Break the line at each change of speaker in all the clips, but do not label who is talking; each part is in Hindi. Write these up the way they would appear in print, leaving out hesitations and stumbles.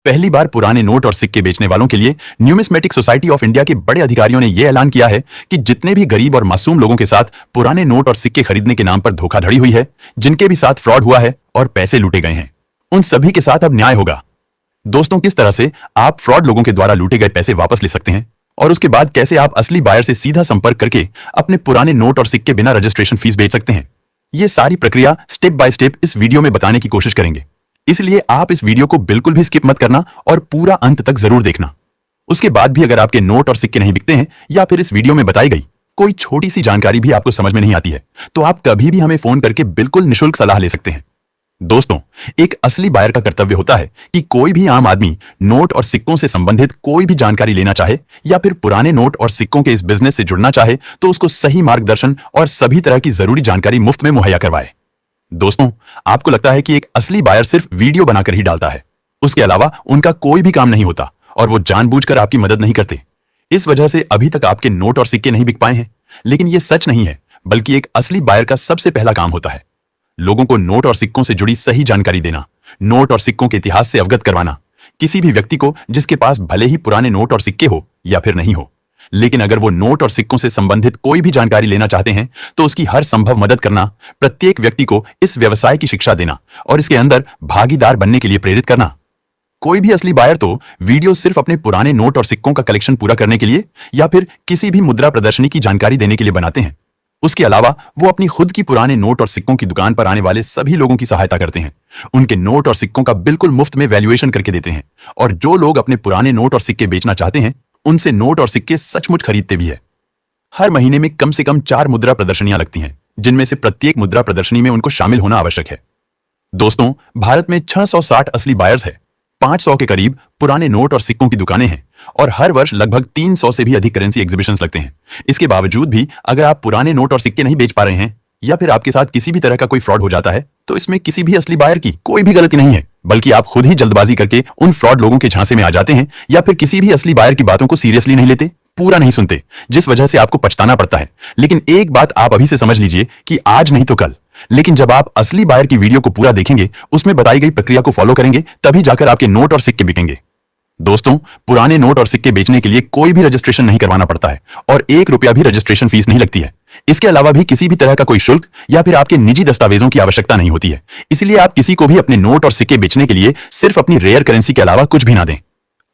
पहली बार पुराने नोट और सिक्के बेचने वालों के लिए न्यूमिस्मेटिक सोसाइटी ऑफ इंडिया के बड़े अधिकारियों ने यह ऐलान किया है कि जितने भी गरीब और मासूम लोगों के साथ पुराने नोट और सिक्के खरीदने के नाम पर धोखाधड़ी हुई है, जिनके भी साथ फ्रॉड हुआ है और पैसे लूटे गए हैं, उन सभी के साथ अब न्याय होगा। दोस्तों, किस तरह से आप फ्रॉड लोगों के द्वारा लूटे गए पैसे वापस ले सकते हैं और उसके बाद कैसे आप असली बायर से सीधा संपर्क करके अपने पुराने नोट और सिक्के बिना रजिस्ट्रेशन फीस बेच सकते हैं, ये सारी प्रक्रिया स्टेप बाय स्टेप इस वीडियो में बताने की कोशिश करेंगे। इसलिए आप इस वीडियो को बिल्कुल भी स्किप मत करना और पूरा अंत तक जरूर देखना। उसके बाद भी अगर आपके नोट और सिक्के नहीं बिकते हैं या फिर इस वीडियो में बताई गई कोई छोटी सी जानकारी भी आपको समझ में नहीं आती है, तो आप कभी भी हमें फोन करके बिल्कुल निशुल्क सलाह ले सकते हैं। दोस्तों, एक असली बायर का कर्तव्य होता है कि कोई भी आम आदमी नोट और सिक्कों से संबंधित कोई भी जानकारी लेना चाहे या फिर पुराने नोट और सिक्कों के इस बिजनेस से जुड़ना चाहे तो उसको सही मार्गदर्शन और सभी तरह की जरूरी जानकारी मुफ्त में मुहैया करवाए। दोस्तों, आपको लगता है कि एक असली बायर सिर्फ वीडियो बनाकर ही डालता है, उसके अलावा उनका कोई भी काम नहीं होता और वो जानबूझकर आपकी मदद नहीं करते। इस वजह से अभी तक आपके नोट और सिक्के नहीं बिक पाए हैं। लेकिन ये सच नहीं है, बल्कि एक असली बायर का सबसे पहला काम होता है लोगों को नोट और सिक्कों से जुड़ी सही जानकारी देना, नोट और सिक्कों के इतिहास से अवगत करवाना। किसी भी व्यक्ति को जिसके पास भले ही पुराने नोट और सिक्के हो या फिर नहीं हो, लेकिन अगर वो नोट और सिक्कों से संबंधित कोई भी जानकारी लेना चाहते हैं तो उसकी हर संभव मदद करना, प्रत्येक व्यक्ति को इस व्यवसाय की शिक्षा देना और इसके अंदर भागीदार बनने के लिए प्रेरित करना। कोई भी असली बायर तो वीडियो सिर्फ अपने पुराने नोट और सिक्कों का कलेक्शन पूरा करने के लिए या फिर किसी भी मुद्रा प्रदर्शनी की जानकारी देने के लिए बनाते हैं। उसके अलावा वो अपनी खुद की पुराने नोट और सिक्कों की दुकान पर आने वाले सभी लोगों की सहायता करते हैं, उनके नोट और सिक्कों का बिल्कुल मुफ्त में वैल्यूएशन करके देते हैं और जो लोग अपने पुराने नोट और सिक्के बेचना चाहते हैं उनसे नोट और सिक्के सचमुच खरीदते भी है। हर महीने में कम से कम 4 मुद्रा प्रदर्शनियां लगती हैं, जिनमें से प्रत्येक मुद्रा प्रदर्शनी में उनको शामिल होना आवश्यक है। दोस्तों, भारत में 660 असली बायर्स है, 500 के करीब पुराने नोट और सिक्कों की दुकानें हैं और हर वर्ष लगभग 300 से भी अधिक करेंसी एग्जीबिशंस लगते हैं। इसके बावजूद भी अगर आप पुराने नोट और सिक्के नहीं बेच पा रहे हैं या फिर आपके साथ किसी भी तरह का कोई फ्रॉड हो जाता है, तो इसमें किसी भी असली बायर की कोई भी गलती नहीं है, बल्कि आप खुद ही जल्दबाजी करके उन फ्रॉड लोगों के झांसे में आ जाते हैं या फिर किसी भी असली बायर की बातों को सीरियसली नहीं लेते, पूरा नहीं सुनते, जिस वजह से आपको पछताना पड़ता है। लेकिन एक बात आप अभी से समझ लीजिए कि आज नहीं तो कल, लेकिन जब आप असली बायर की वीडियो को पूरा देखेंगे, उसमें बताई गई प्रक्रिया को फॉलो करेंगे, तभी जाकर आपके नोट और सिक्के बिकेंगे। दोस्तों, पुराने नोट और सिक्के बेचने के लिए कोई भी रजिस्ट्रेशन नहीं करवाना पड़ता है और 1 रुपया भी रजिस्ट्रेशन फीस नहीं लगती है। इसके अलावा भी किसी भी तरह का कोई शुल्क या फिर आपके निजी दस्तावेजों की आवश्यकता नहीं होती है। इसलिए आप किसी को भी अपने नोट और सिक्के बेचने के लिए सिर्फ अपनी रेयर करेंसी के अलावा कुछ भी ना दें।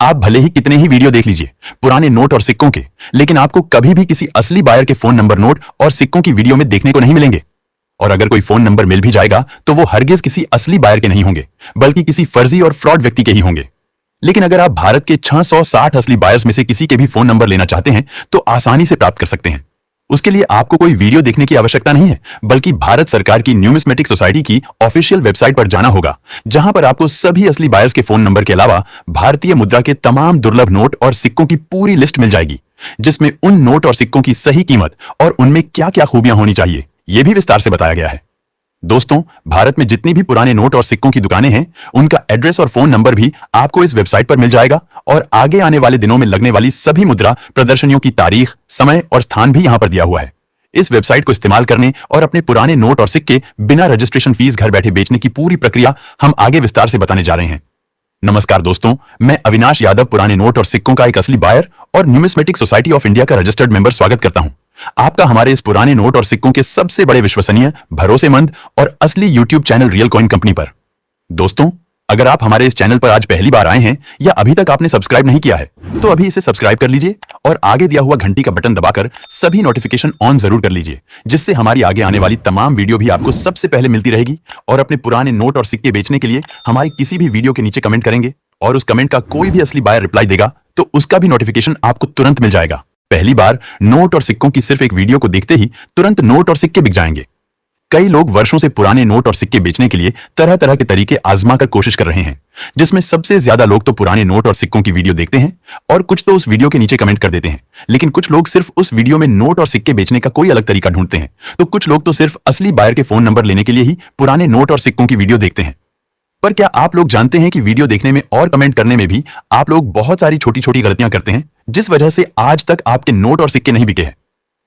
आप भले ही कितने ही वीडियो देख लीजिए पुराने नोट और सिक्कों के, लेकिन आपको कभी भी किसी असली बायर के फोन नंबर नोट और सिक्कों की वीडियो में देखने को नहीं मिलेंगे। और अगर कोई फोन नंबर मिल भी जाएगा तो वो हरगिज किसी असली बायर के नहीं होंगे, बल्कि किसी फर्जी और फ्रॉड व्यक्ति के ही होंगे। लेकिन अगर आप भारत के 660 असली बायर्स में से किसी के भी फोन नंबर लेना चाहते हैं तो आसानी से प्राप्त कर सकते हैं। उसके लिए आपको कोई वीडियो देखने की आवश्यकता नहीं है, बल्कि भारत सरकार की न्यूमिस्मेटिक सोसाइटी की ऑफिशियल वेबसाइट पर जाना होगा, जहां पर आपको सभी असली बायर्स के फोन नंबर के अलावा भारतीय मुद्रा के तमाम दुर्लभ नोट और सिक्कों की पूरी लिस्ट मिल जाएगी, जिसमें उन नोट और सिक्कों की सही कीमत और उनमें क्या क्या खूबियां होनी चाहिए, यह भी विस्तार से बताया गया है। दोस्तों, भारत में जितनी भी पुराने नोट और सिक्कों की दुकानें हैं, उनका एड्रेस और फोन नंबर भी आपको इस वेबसाइट पर मिल जाएगा और आगे आने वाले दिनों में लगने वाली सभी मुद्रा प्रदर्शनियों की तारीख, समय और स्थान भी यहां पर दिया हुआ है। इस वेबसाइट को इस्तेमाल करने और अपने पुराने नोट और सिक्के बिना रजिस्ट्रेशन फीस घर बैठे बेचने की पूरी प्रक्रिया हम आगे विस्तार से बताने जा रहे हैं। नमस्कार दोस्तों, मैं अविनाश यादव पुराने नोट और सिक्कों का एक असली बायर और न्यूमिस्मेटिक सोसाइटी ऑफ इंडिया का रजिस्टर्ड मेंबर स्वागत करता हूं आपका हमारे इस पुराने नोट और सिक्कों के सबसे बड़े विश्वसनीय, भरोसेमंद और असली YouTube channel real coin company पर। दोस्तों, अगर आप हमारे इस चैनल पर आज पहली बार आए हैं या अभी तक आपने सब्सक्राइब नहीं किया है तो अभी इसे सब्सक्राइब कर लीजिए और आगे दिया हुआ घंटी का बटन दबाकर सभी नोटिफिकेशन ऑन जरूर कर लीजिए, जिससे हमारी आगे आने वाली तमाम वीडियो भी आपको सबसे पहले मिलती रहेगी। और अपने पुराने नोट और सिक्के बेचने के लिए हमारी किसी भी वीडियो के नीचे कमेंट करेंगे और उस कमेंट का कोई भी असली बायर रिप्लाई देगा तो उसका भी नोटिफिकेशन आपको तुरंत मिल जाएगा। पहली बार नोट और सिक्कों की सिर्फ एक वीडियो को देखते ही तुरंत नोट और सिक्के बिक जाएंगे। कई लोग वर्षों से पुराने नोट और सिक्के बेचने के लिए तरह तरह के तरीके आजमा कर कोशिश कर रहे हैं, जिसमें सबसे ज्यादा लोग तो पुराने नोट और सिक्कों की वीडियो देखते हैं और कुछ तो उस वीडियो के नीचे कमेंट कर देते हैं। लेकिन कुछ लोग सिर्फ उस वीडियो में नोट और सिक्के बेचने का कोई अलग तरीका ढूंढते हैं, तो कुछ लोग तो सिर्फ असली बायर के फोन नंबर लेने के लिए ही पुराने नोट और सिक्कों की वीडियो देखते हैं। पर क्या आप लोग जानते हैं कि वीडियो देखने में और कमेंट करने में भी आप लोग बहुत सारी छोटी छोटी गलतियां करते हैं, जिस वजह से आज तक आपके नोट और सिक्के नहीं बिके हैं।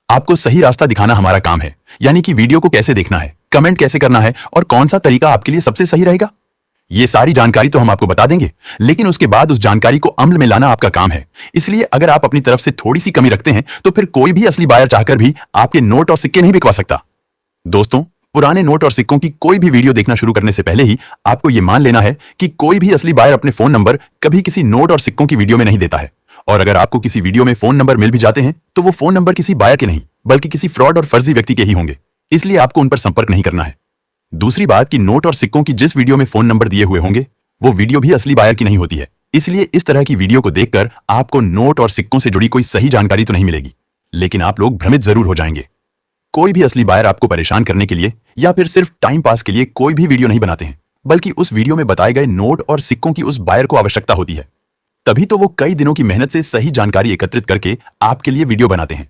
आपको सही रास्ता दिखाना हमारा काम है, यानी कि वीडियो को कैसे देखना है, कमेंट कैसे करना है और कौन सा तरीका आपके लिए सबसे सही रहेगा। ये सारी जानकारी तो हम आपको बता देंगे, लेकिन उसके बाद उस जानकारी को अमल में लाना आपका काम है। इसलिए अगर आप अपनी तरफ से थोड़ी सी कमी रखते हैं तो फिर कोई भी असली बायर चाहकर भी आपके नोट और सिक्के नहीं बिकवा सकता। दोस्तों, पुराने नोट और सिक्कों की कोई भी वीडियो देखना शुरू करने से पहले ही आपको यह मान लेना है कि कोई भी असली बायर अपने फोन नंबर कभी किसी नोट और सिक्कों की वीडियो में नहीं देता है। और अगर आपको किसी वीडियो में फोन नंबर मिल भी जाते हैं तो वो फोन नंबर किसी बायर के नहीं बल्कि किसी फ्रॉड और फर्जी व्यक्ति के ही होंगे, इसलिए आपको उन पर संपर्क नहीं करना है। दूसरी बात कि नोट और सिक्कों की जिस वीडियो में फोन नंबर दिए हुए होंगे वो वीडियो भी असली बायर की नहीं होती है, इसलिए इस तरह की वीडियो को देखकर आपको नोट और सिक्कों से जुड़ी कोई सही जानकारी तो नहीं मिलेगी, लेकिन आप लोग भ्रमित जरूर हो जाएंगे। कोई भी असली बायर आपको परेशान करने के लिए या फिर सिर्फ टाइम पास के लिए कोई भी वीडियो नहीं बनाते हैं, बल्कि उस वीडियो में बताए गए नोट और सिक्कों की उस बायर को आवश्यकता होती है। तभी तो वो कई दिनों की मेहनत से सही जानकारी एकत्रित करके आपके लिए वीडियो बनाते हैं।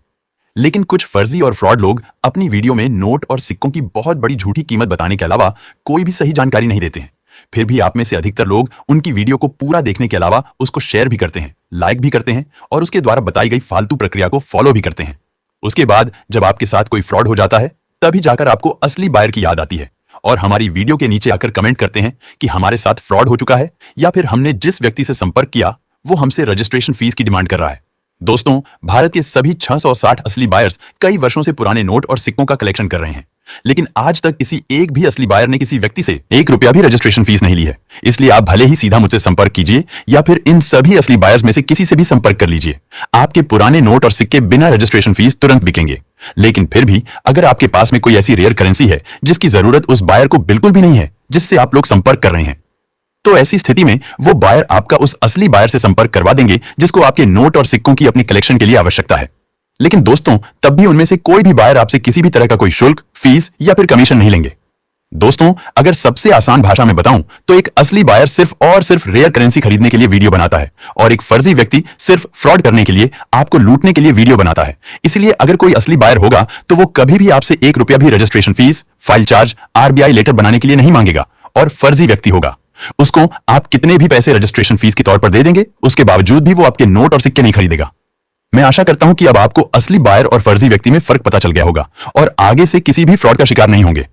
लेकिन कुछ फर्जी और फ्रॉड लोग अपनी वीडियो में नोट और सिक्कों की बहुत बड़ी झूठी कीमत बताने के अलावा कोई भी सही जानकारी नहीं देते हैं। फिर भी आप में से अधिकतर लोग उनकी वीडियो को पूरा देखने के अलावा उसको शेयर भी करते हैं, लाइक भी करते हैं और उसके द्वारा बताई गई फालतू प्रक्रिया को फॉलो भी करते हैं। उसके बाद जब आपके साथ कोई फ्रॉड हो जाता है तभी जाकर आपको असली बायर की याद आती है और हमारी वीडियो के नीचे आकर कमेंट करते हैं कि हमारे साथ फ्रॉड हो चुका है या फिर हमने जिस व्यक्ति से संपर्क किया वो हमसे रजिस्ट्रेशन फीस की डिमांड कर रहा है। दोस्तों, भारत के सभी 660 असली बायर्स कई वर्षों से पुराने नोट और सिक्कों का कलेक्शन कर रहे हैं, लेकिन आज तक किसी एक भी असली बायर ने किसी व्यक्ति से 1 रुपया भी रजिस्ट्रेशन फीस नहीं ली है। इसलिए आप भले ही सीधा मुझसे संपर्क कीजिए या फिर इन सभी असली बायर्स में से किसी से भी संपर्क कर लीजिए, आपके पुराने नोट और सिक्के बिना रजिस्ट्रेशन फीस तुरंत बिकेंगे। लेकिन फिर भी अगर आपके पास में कोई ऐसी रेयर करेंसी है जिसकी जरूरत उस बायर को बिल्कुल भी नहीं है जिससे आप लोग संपर्क कर रहे हैं, तो ऐसी स्थिति में वो बायर आपका उस असली बायर से संपर्क करवा देंगे जिसको आपके नोट और सिक्कों की अपनी कलेक्शन के लिए आवश्यकता है। लेकिन दोस्तों, तब भी उनमें से कोई भी बायर आपसे किसी भी तरह का कोई शुल्क, फीस या फिर कमीशन नहीं लेंगे। दोस्तों, अगर सबसे आसान भाषा में बताऊं तो एक असली बायर सिर्फ और सिर्फ रेयर करेंसी खरीदने के लिए वीडियो बनाता है और एक फर्जी व्यक्ति सिर्फ फ्रॉड करने के लिए, आपको लूटने के लिए वीडियो बनाता है। इसलिए अगर कोई असली बायर होगा तो वो कभी भी आपसे 1 रुपया भी registration fees, file charge, RBI letter बनाने के लिए नहीं मांगेगा। और फर्जी व्यक्ति होगा, उसको आप कितने भी पैसे रजिस्ट्रेशन फीस के तौर पर दे देंगे, उसके बावजूद भी वो आपके नोट और सिक्के नहीं खरीदेगा। मैं आशा करता हूं कि अब आपको असली बायर और फर्जी व्यक्ति में फर्क पता चल गया होगा और आगे से किसी भी फ्रॉड का शिकार नहीं होंगे।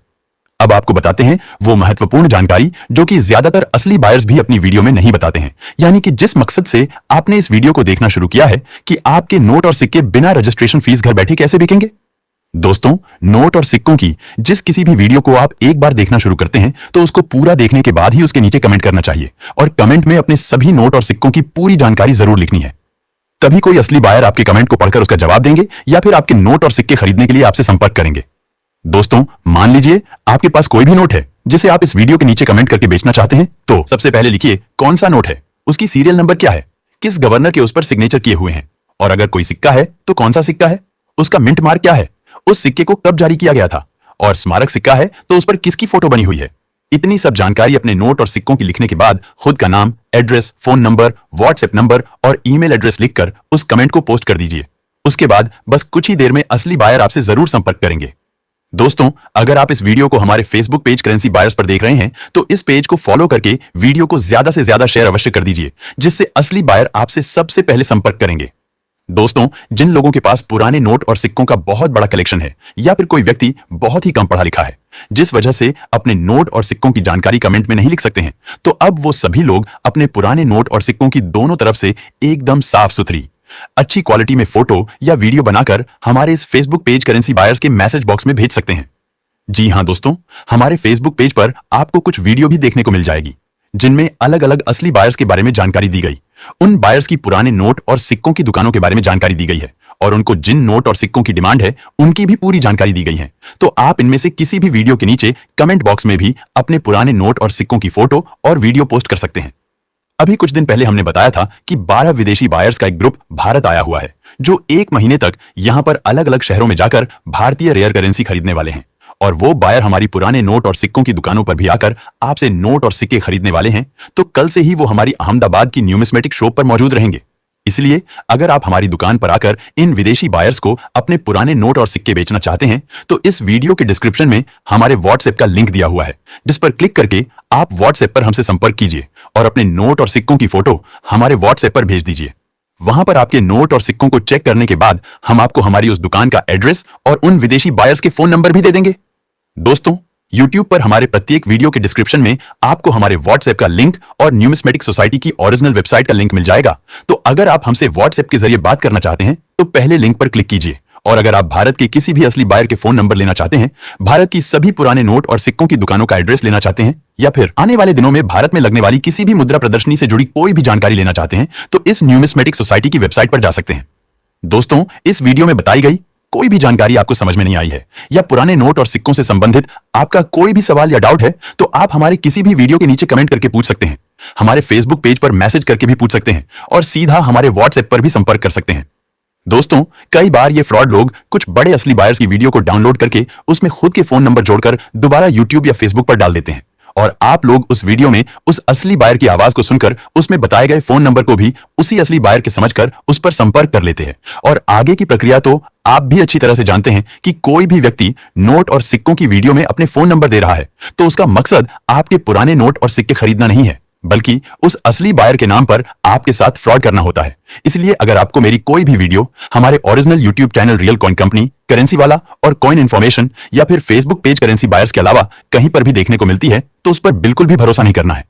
अब आपको बताते हैं वो महत्वपूर्ण जानकारी जो कि ज्यादातर असली बायर्स भी अपनी वीडियो में नहीं बताते हैं, यानी कि जिस मकसद से आपने इस वीडियो को देखना शुरू किया है कि आपके नोट और सिक्के बिना रजिस्ट्रेशन फीस घर बैठे कैसे बिकेंगे। दोस्तों, नोट और सिक्कों की जिस किसी भी वीडियो को आप एक बार देखना शुरू करते हैं तो उसको पूरा देखने के बाद ही उसके नीचे कमेंट करना चाहिए और कमेंट में अपने सभी नोट और सिक्कों की पूरी जानकारी जरूर लिखनी है। तभी कोई असली बायर आपके कमेंट को पढ़कर उसका जवाब देंगे या फिर आपके नोट और सिक्के खरीदने के लिए आपसे संपर्क करेंगे। दोस्तों, मान लीजिए आपके पास कोई भी नोट है जिसे आप इस वीडियो के नीचे कमेंट करके बेचना चाहते हैं, तो सबसे पहले लिखिए कौन सा नोट है, उसकी सीरियल नंबर क्या है, किस गवर्नर के उस पर सिग्नेचर किए हुए हैं, और अगर कोई सिक्का है तो कौन सा सिक्का है, उसका मिंट मार्क क्या है, उस सिक्के को कब जारी किया गया था, और स्मारक सिक्का है तो उस पर किसकी फोटो बनी हुई है। इतनी सब जानकारी अपने नोट और सिक्कों की लिखने के बाद खुद का नाम, address, phone number, WhatsApp number और ईमेल एड्रेस लिखकर उस कमेंट को पोस्ट कर दीजिए। उसके बाद बस कुछ ही देर में असली बायर आपसे जरूर संपर्क करेंगे। दोस्तों, अगर आप इस वीडियो को हमारे फेसबुक पेज करेंसी बायर्स पर देख रहे हैं तो इस पेज को फॉलो करके वीडियो को ज्यादा से ज्यादा शेयर अवश्य कर दीजिए, जिससे असली बायर आपसे सबसे पहले संपर्क करेंगे। दोस्तों, जिन लोगों के पास पुराने नोट और सिक्कों का बहुत बड़ा कलेक्शन है या फिर कोई व्यक्ति बहुत ही कम पढ़ा लिखा है जिस वजह से अपने नोट और सिक्कों की जानकारी कमेंट में नहीं लिख सकते हैं, तो अब वो सभी लोग अपने पुराने नोट और सिक्कों की दोनों तरफ से एकदम साफ सुथरी, अच्छी क्वालिटी में फोटो या वीडियो बनाकर हमारे इस फेसबुक पेज करेंसी बायर्स के मैसेज बॉक्स में भेज सकते हैं। जी हां दोस्तों, हमारे फेसबुक पेज पर आपको कुछ वीडियो भी देखने को मिल जाएगी जिनमें अलग अलग असली बायर्स के बारे में जानकारी दी गई, उन बायर्स की पुराने नोट और सिक्कों की दुकानों के बारे में जानकारी दी गई है और उनको जिन नोट और सिक्कों की डिमांड है उनकी भी पूरी जानकारी दी गई है। तो आप इनमें से किसी भी वीडियो के नीचे कमेंट बॉक्स में भी अपने पुराने नोट और सिक्कों की फोटो और वीडियो पोस्ट कर सकते हैं। अभी कुछ दिन पहले हमने बताया था कि 12 विदेशी बायर्स का एक ग्रुप भारत आया हुआ है जो 1 महीने तक यहां पर अलग अलग शहरों में जाकर भारतीय रेयर करेंसी खरीदने वाले हैं और वो बायर हमारी पुराने नोट और सिक्कों की दुकानों पर भी आकर आपसे नोट और सिक्के खरीदने वाले हैं। तो कल से ही वो हमारी अहमदाबाद की न्यूमिस्मेटिक शॉप पर मौजूद रहेंगे। इसलिए अगर आप हमारी दुकान पर आकर इन विदेशी बायर्स को अपने पुराने नोट और सिक्के बेचना चाहते हैं तो इस वीडियो के डिस्क्रिप्शन में हमारे व्हाट्सएप का लिंक दिया हुआ है, जिस पर क्लिक करके आप व्हाट्सएप पर हमसे संपर्क कीजिए और अपने नोट और सिक्कों की फोटो हमारे व्हाट्सएप पर भेज दीजिए। वहां पर आपके नोट और सिक्कों को चेक करने के बाद हम आपको हमारी उस दुकान का एड्रेस और उन विदेशी बायर्स के फोन नंबर भी दे देंगे। दोस्तों, YouTube पर हमारे प्रत्येक वीडियो के डिस्क्रिप्शन में आपको हमारे व्हाट्सएप का लिंक और न्यूमिस्मेटिक सोसाइटी की ओरिजिनल वेबसाइट का लिंक मिल जाएगा। तो अगर आप हमसे व्हाट्सएप के जरिए बात करना चाहते हैं तो पहले लिंक पर क्लिक कीजिए। और अगर आप भारत के किसी भी असली बायर के फोन नंबर लेना चाहते हैं, भारत की सभी पुराने नोट और सिक्कों की दुकानों का एड्रेस लेना चाहते हैं, या फिर आने वाले दिनों में भारत में लगने वाली किसी भी मुद्रा प्रदर्शनी से जुड़ी कोई भी जानकारी लेना चाहते हैं, तो इस न्यूमिस्मेटिक सोसाइटी की वेबसाइट पर जा सकते हैं। दोस्तों, इस वीडियो में बताई गई कोई भी जानकारी आपको समझ में नहीं आई है या पुराने नोट और सिक्कों से संबंधित आपका कोई भी सवाल या डाउट है, तो आप हमारे किसी भी वीडियो के नीचे कमेंट करके पूछ सकते हैं, हमारे फेसबुक पेज पर मैसेज करके भी पूछ सकते हैं और सीधा हमारे व्हाट्सएप पर भी संपर्क कर सकते हैं। दोस्तों, कई बार ये फ्रॉड लोग कुछ बड़े असली बायर्स की वीडियो को डाउनलोड करके उसमें खुद के फोन नंबर जोड़कर दोबारा यूट्यूब या फेसबुक पर डाल देते हैं और आप लोग उस वीडियो में उस असली बायर की आवाज को सुनकर उसमें बताए गए फोन नंबर को भी उसी असली बायर के समझकर उस पर संपर्क कर लेते हैं। और आगे की प्रक्रिया तो आप भी अच्छी तरह से जानते हैं कि कोई भी व्यक्ति नोट और सिक्कों की वीडियो में अपने फोन नंबर दे रहा है तो उसका मकसद आपके पुराने नोट और सिक्के खरीदना नहीं है, बल्कि उस असली बायर के नाम पर आपके साथ फ्रॉड करना होता है। इसलिए अगर आपको मेरी कोई भी वीडियो हमारे original YouTube channel real coin company, currency वाला और कॉइन इन्फॉर्मेशन या फिर फेसबुक पेज करेंसी बायर्स के अलावा कहीं पर भी देखने को मिलती है तो उस पर बिल्कुल भी भरोसा नहीं करना है।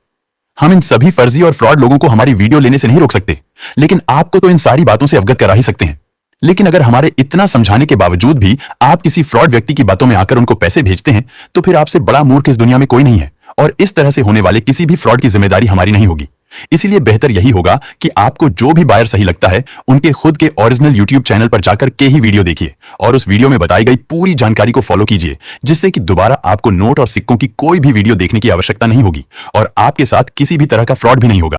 हम इन सभी फर्जी और फ्रॉड लोगों को हमारी वीडियो लेने से नहीं रोक सकते, लेकिन आपको तो इन सारी बातों से अवगत करा ही सकते हैं। लेकिन अगर हमारे इतना समझाने के बावजूद भी आप किसी फ्रॉड व्यक्ति की बातों में आकर उनको पैसे भेजते हैं, तो फिर आपसे बड़ा मूर्ख इस दुनिया में कोई नहीं है और इस तरह से होने वाले किसी भी फ्रॉड की जिम्मेदारी हमारी नहीं होगी। इसीलिए बेहतर यही होगा कि आपको जो भी बायर सही लगता है उनके खुद के ओरिजिनल यूट्यूब चैनल पर जाकर के ही वीडियो देखिए और उस वीडियो में बताई गई पूरी जानकारी को फॉलो कीजिए, जिससे कि दोबारा आपको नोट और सिक्कों की कोई भी वीडियो देखने की आवश्यकता नहीं होगी और आपके साथ किसी भी तरह का फ्रॉड भी नहीं होगा।